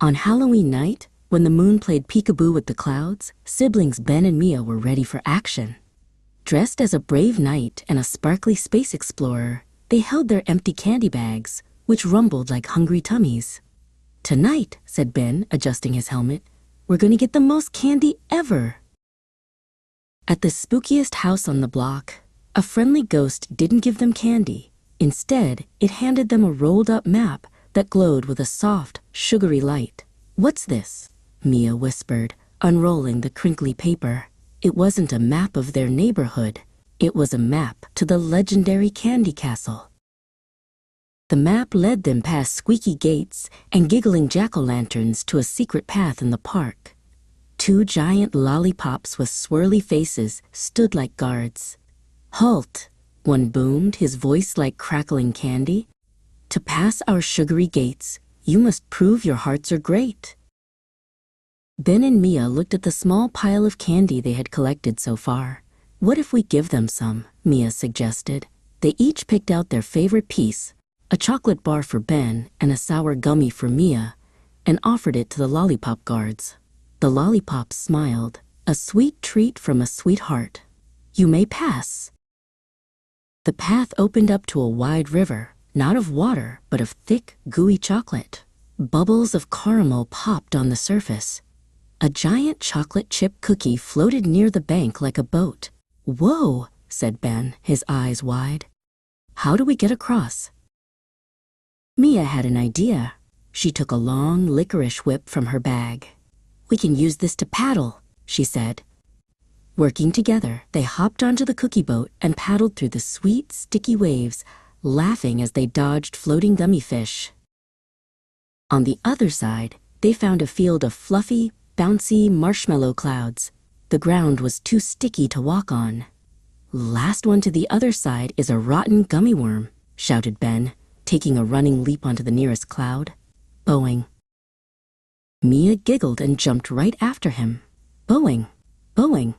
On Halloween night, when the moon played peekaboo with the clouds, siblings Ben and Mia were ready for action. Dressed as a brave knight and a sparkly space explorer, they held their empty candy bags, which rumbled like hungry tummies. "Tonight," said Ben, adjusting his helmet, "we're going to get the most candy ever." At the spookiest house on the block, a friendly ghost didn't give them candy. Instead, it handed them a rolled-up map that glowed with a soft, sugary light. "What's this?" Mia whispered, unrolling the crinkly paper. It wasn't a map of their neighborhood. It was a map to the legendary Candy Castle. The map led them past squeaky gates and giggling jack-o'-lanterns to a secret path in the park. 2 giant lollipops with swirly faces stood like guards. "Halt!" one boomed, his voice like crackling candy. "To pass our sugary gates, you must prove your hearts are great." Ben and Mia looked at the small pile of candy they had collected so far. "What if we give them some?" Mia suggested. They each picked out their favorite piece, a chocolate bar for Ben and a sour gummy for Mia, and offered it to the lollipop guards. The lollipops smiled, a sweet treat from a sweet heart. "You may pass." The path opened up to a wide river, not of water, but of thick, gooey chocolate. Bubbles of caramel popped on the surface. A giant chocolate chip cookie floated near the bank like a boat. "Whoa," said Ben, his eyes wide. "How do we get across?" Mia had an idea. She took a long licorice whip from her bag. "We can use this to paddle," she said. Working together, they hopped onto the cookie boat and paddled through the sweet, sticky waves, laughing as they dodged floating gummy fish. On the other side, they found a field of fluffy, bouncy marshmallow clouds. The ground was too sticky to walk on. "Last one to the other side is a rotten gummy worm," shouted Ben, taking a running leap onto the nearest cloud. Boing. Mia giggled and jumped right after him. Boing, boing,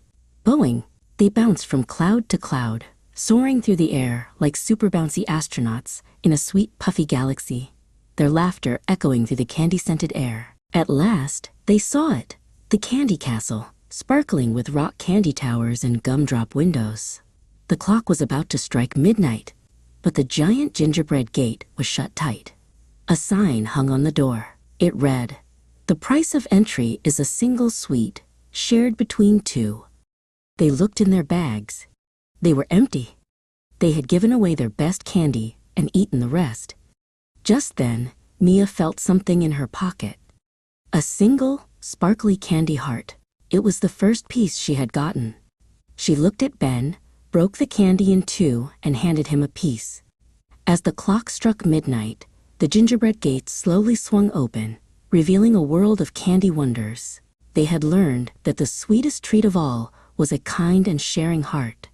boing. They bounced from cloud to cloud, soaring through the air like super bouncy astronauts in a sweet puffy galaxy, their laughter echoing through the candy-scented air. At last, they saw it, the Candy Castle, sparkling with rock candy towers and gumdrop windows. The clock was about to strike midnight, but the giant gingerbread gate was shut tight. A sign hung on the door. It read, "The price of entry is a single sweet, shared between 2. They looked in their bags. They were empty. They had given away their best candy and eaten the rest. Just then, Mia felt something in her pocket. A single, sparkly candy heart. It was the first piece she had gotten. She looked at Ben, broke the candy in 2, and handed him a piece. As the clock struck midnight, the gingerbread gates slowly swung open, revealing a world of candy wonders. They had learned that the sweetest treat of all was a kind and sharing heart.